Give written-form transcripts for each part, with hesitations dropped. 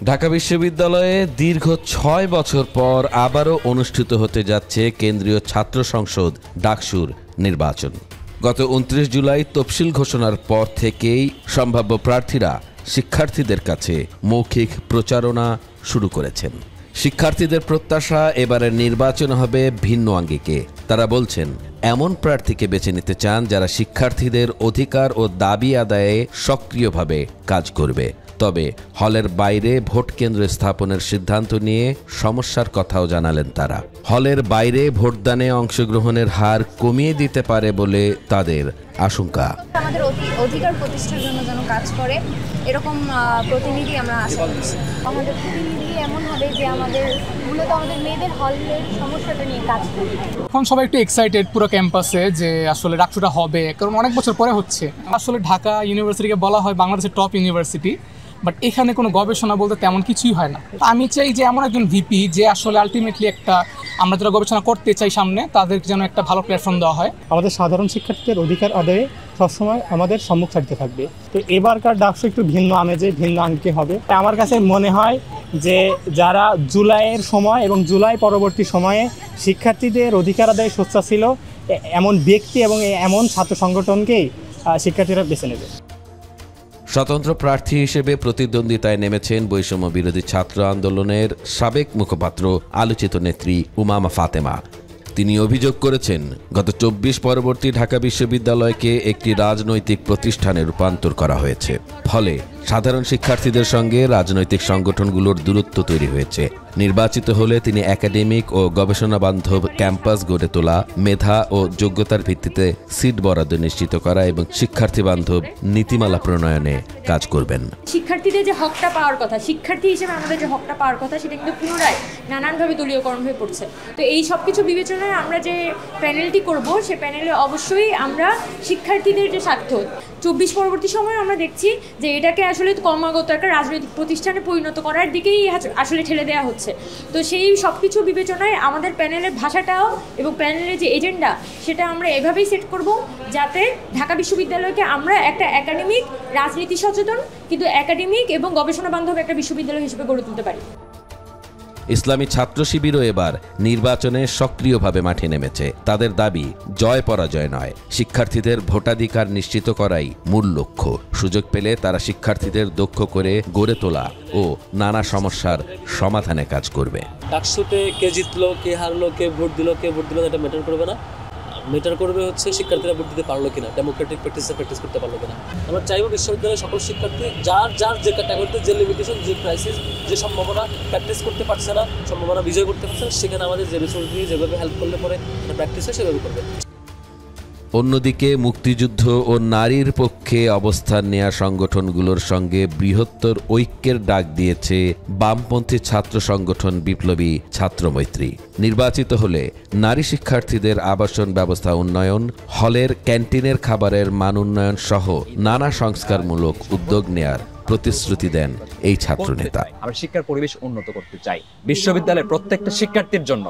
ঢাকা বিশ্ববিদ্যালয়ে দীর্ঘ ৬ বছর পর আবারও অনুষ্ঠিত হতে যাচ্ছে কেন্দ্রীয় ছাত্র সংসদ ডাকসুর নির্বাচন। গত ২৯ জুলাই তফসিল ঘোষণার পর থেকেই সম্ভাব্য প্রার্থীরা শিক্ষার্থীদের কাছে মৌখিক প্রচারণা শুরু করেছেন। শিক্ষার্থীদের প্রত্যাশা এবারের নির্বাচন হবে ভিন্ন আঙ্গিকে। তারা বলছেন, এমন প্রার্থীকে বেছে নিতে চান যারা শিক্ষার্থীদের অধিকার ও দাবি আদায়ে সক্রিয়ভাবে কাজ করবে। তবে হলের বাইরে ভোট কেন্দ্র স্থাপনের সিদ্ধান্ত নিয়ে সমস্যার কথাও জানালেন তারা। হলের বাইরে ভোটদানে অংশগ্রহণের হার কমিয়ে দিতে পারে বলে তাদের আশঙ্কা। আমাদের অধিকার প্রতিষ্ঠার জন্য যেন কাজ করে এরকম প্রতিনিধি আমরা আশা করছি। আমাদের প্রতিনিধি এমন হবে যে মূলত আমাদের মেয়েদের হলের সমস্যাটা নিয়ে কাজ করবে। এখন সবাই একটু এক্সাইটেড পুরো ক্যাম্পাসে যে আসলে ডাকসুটা হবে, কারণ অনেক বছর পরে হচ্ছে। আসলে ঢাকা ইউনিভার্সিটিকে বলা হয় বাংলাদেশের টপ ইউনিভার্সিটি, বাট এখানে কোনো গবেষণা বলতে তেমন কিছুই হয় না। আমি চাই যে এমন একজন ভিপি যে আসলে আলটিমেটলি আমরা যারা গবেষণা করতে চাই সামনে তাদেরকে যেন একটা ভালো প্ল্যাটফর্ম দেওয়া হয়। আমাদের সাধারণ শিক্ষার্থীদের অধিকার আদায়ে সবসময় আমাদের সম্মুখ সারিতে থাকবে। তো এবারকার ডাকসু একটু ভিন্ন আমেজে ভিন্ন আঙ্গিকে হবে। আমার কাছে মনে হয় যে যারা জুলাইয়ের সময় এবং জুলাই পরবর্তী সময়ে শিক্ষার্থীদের অধিকার আদায়ে সোচ্চার ছিল, এমন ব্যক্তি এবং এমন ছাত্র সংগঠনকেই শিক্ষার্থীরা বেছে নেবে। স্বতন্ত্র প্রার্থী হিসেবে প্রতিদ্বন্দ্বিতায় নেমেছেন বৈষম্য বিরোধী ছাত্র আন্দোলনের সাবেক মুখপাত্র আলোচিত নেত্রী উমামা ফাতেমা। তিনি অভিযোগ করেছেন, গত ২৪ পরবর্তী ঢাকা বিশ্ববিদ্যালয়কে একটি রাজনৈতিক প্রতিষ্ঠানে রূপান্তর করা হয়েছে। ফলে সাধারণ শিক্ষার্থীদের সঙ্গে রাজনৈতিক সংগঠনগুলোর দূরত্ব তৈরি হয়েছে। নির্বাচিত হলে তিনি একাডেমিক ও গবেষণা বান্ধব ক্যাম্পাস গড়ে তোলা, মেধা ও যোগ্যতার ভিত্তিতে সিট বরাদ্দ নিশ্চিত করা এবং শিক্ষার্থী বান্ধব নীতিমালা প্রণয়নে কাজ করবেন। শিক্ষার্থীদের যে হকটা পাওয়ার কথা, শিক্ষার্থী হিসেবে আমাদের যে হকটা পাওয়ার কথা, সেটা কিন্তু পুনরায় নানানভাবে দলীয়করণ হয়ে পড়ছে। তো এই সব কিছু বিবেচনায় আমরা যে প্যানেলটি করব, সে প্যানেলে অবশ্যই আমরা শিক্ষার্থীদের যে স্বার্থ ২৪ পরবর্তী সময়ে আমরা দেখছি যে এটাকে আসলে ক্রমাগত একটা রাজনৈতিক প্রতিষ্ঠানে পরিণত করার দিকেই আসলে ঠেলে দেওয়া হচ্ছে। তো সেই সব কিছু বিবেচনায় আমাদের প্যানেলের ভাষাটাও এবং প্যানেলের যে এজেন্ডা সেটা আমরা এভাবেই সেট করব যাতে ঢাকা বিশ্ববিদ্যালয়কে আমরা একটা একাডেমিক রাজনীতি সচেতন কিন্তু একাডেমিক এবং গবেষণা বান্ধব একটা বিশ্ববিদ্যালয় হিসেবে গড়ে তুলতে পারি। ইসলামী ছাত্র শিবিরও এবার নির্বাচনে সক্রিয়ভাবে মাঠে নেমেছে। তাদের দাবি জয় পরাজয় নয়, শিক্ষার্থীদের ভোটাধিকার নিশ্চিত করাই মূল লক্ষ্য। সুযোগ পেলে তারা শিক্ষার্থীদের দক্ষ করে গড়ে তোলা ও নানা সমস্যার সমাধানে কাজ করবে। ডাকসুতে কে জিতলো, কে হারলো, কে ভোট দিল এটা ম্যাটার করবে না। ম্যাটার করবে হচ্ছে শিক্ষার্থীরা ভোট দিতে পারলো কিনা, ডেমোক্রেটিক প্র্যাকটিস করতে পারলো কিনা। আমরা চাইবো বিশ্ববিদ্যালয়ের সকল শিক্ষার্থী যার যে ক্যাটাগরিতে যে লিমিটেশন, যে ক্রাইসিস, যে সম্ভাবনা প্র্যাকটিস করতে পারছে না, সম্ভাবনা বিজয় করতে পারছে না, সেখানে আমাদের যে রিসোর্স দিয়ে যেভাবে হেল্প করলে পরে প্র্যাকটিস হয় সেভাবে করবে। অন্যদিকে মুক্তিযুদ্ধ ও নারীর পক্ষে অবস্থান নেয়া সংগঠনগুলোর সঙ্গে বৃহত্তর ঐক্যের ডাক দিয়েছে বামপন্থী ছাত্র সংগঠন বিপ্লবী ছাত্র মৈত্রী। নির্বাচিত হলে নারী শিক্ষার্থীদের আবাসন ব্যবস্থা উন্নয়ন, হলের ক্যান্টিনের খাবারের মান উন্নয়ন সহ নানা সংস্কারমূলক উদ্যোগ নেয়ার প্রতিশ্রুতি দেন এই ছাত্রনেতা। আমরা শিক্ষার পরিবেশ উন্নত করতে চাই। বিশ্ববিদ্যালয়ের প্রত্যেকটা শিক্ষার্থীর জন্য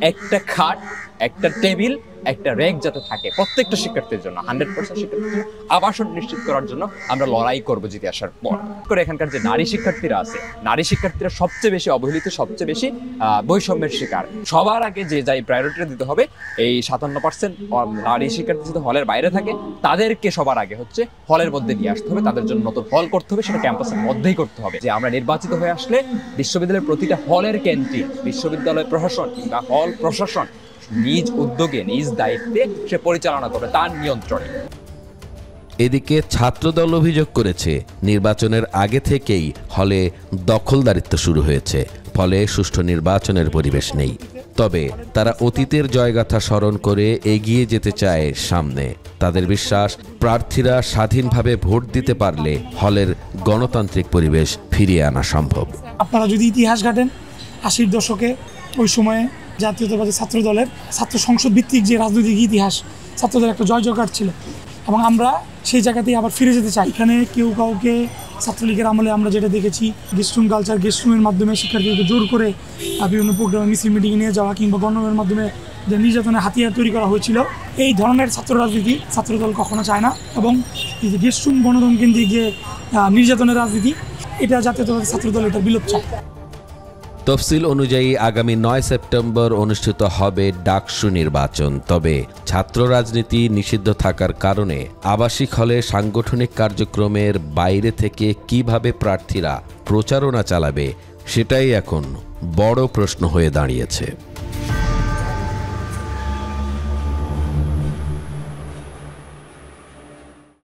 একটা খাট, একটা টেবিল, একটা র্যাক যাতে থাকে প্রত্যেকটা শিক্ষার্থীর জন্য, 100% শিক্ষার্থীর জন্য আবাসন নিশ্চিত করার জন্য আমরা লড়াই করবো জিতে আসার পর। এখানকার যে নারী শিক্ষার্থীরা আছে, নারী শিক্ষার্থীরা সবচেয়ে বেশি অবহেলিত, সবচেয়ে বেশি বৈষম্যের শিকার। সবার আগে যে যাই প্রায়োরিটি দিতে হবে, এই 57% নারী শিক্ষার্থী যদি হলের বাইরে থাকে তাদেরকে সবার আগে হচ্ছে হলের মধ্যে নিয়ে আসতে হবে। তাদের জন্য নতুন হল করতে হবে, সেটা ক্যাম্পাসের মধ্যেই করতে হবে। যে আমরা নির্বাচিত হয়ে আসলে বিশ্ববিদ্যালয়ের প্রতিটা হলের ক্যান্টিন বিশ্ববিদ্যালয় প্রশাসন কিংবা হল প্রশাসন নিজ উদ্যোগে নিজ দায়িত্বে সে পরিচালনা করবে, তার নিয়ন্ত্রণে। এদিকে ছাত্রদল অভিযোগ করেছে, নির্বাচনের আগে থেকেই হলে দখলদারিত্ব শুরু হয়েছে, ফলে সুষ্ঠু নির্বাচনের পরিবেশ নেই। তবে তারা অতীতের জয়গাথা স্মরণ করে এগিয়ে যেতে চায় সামনে। তাদের বিশ্বাস, প্রার্থীরা স্বাধীনভাবে ভোট দিতে পারলে হলের গণতান্ত্রিক পরিবেশ ফিরিয়ে আনা সম্ভব। আপনারা যদি ইতিহাস ঘাটেন, 80-র দশকে ওই সময়ে জাতীয়তাবাদী ছাত্রদলের ছাত্র সংসদ ভিত্তিক যে রাজনৈতিক ইতিহাস, ছাত্রদের একটা জয় জয়কার ছিল এবং আমরা সেই জায়গাতেই আবার ফিরে যেতে চাই। এখানে কেউ কাউকে ছাত্রলীগের আমলে আমরা যেটা দেখেছি, গেস্টরুম কালচার, গেস্টরুমের মাধ্যমে শিক্ষার্থীদেরকে জোর করে বিভিন্ন প্রোগ্রামে মিছিল মিটিংয়ে নিয়ে যাওয়া কিংবা গণমের মাধ্যমে যে নির্যাতনের হাতিয়ার তৈরি করা হয়েছিল, এই ধরনের ছাত্র রাজনীতি ছাত্রদল কখনো চায় না। এবং এই যে গেস্টরুম গণদম কেন্দ্রিক যে নির্যাতনের রাজনীতি, এটা জাতীয়তাবাদী ছাত্রদল এটা বিলোপ চায়। তফসিল অনুযায়ী আগামী 9 সেপ্টেম্বর অনুষ্ঠিত হবে ডাকসু নির্বাচন। তবে ছাত্র রাজনীতি নিষিদ্ধ থাকার কারণে আবাসিক হলে সাংগঠনিক কার্যক্রমের বাইরে থেকে কিভাবে প্রার্থীরা প্রচারণা চালাবে সেটাই এখন বড় প্রশ্ন হয়ে দাঁড়িয়েছে।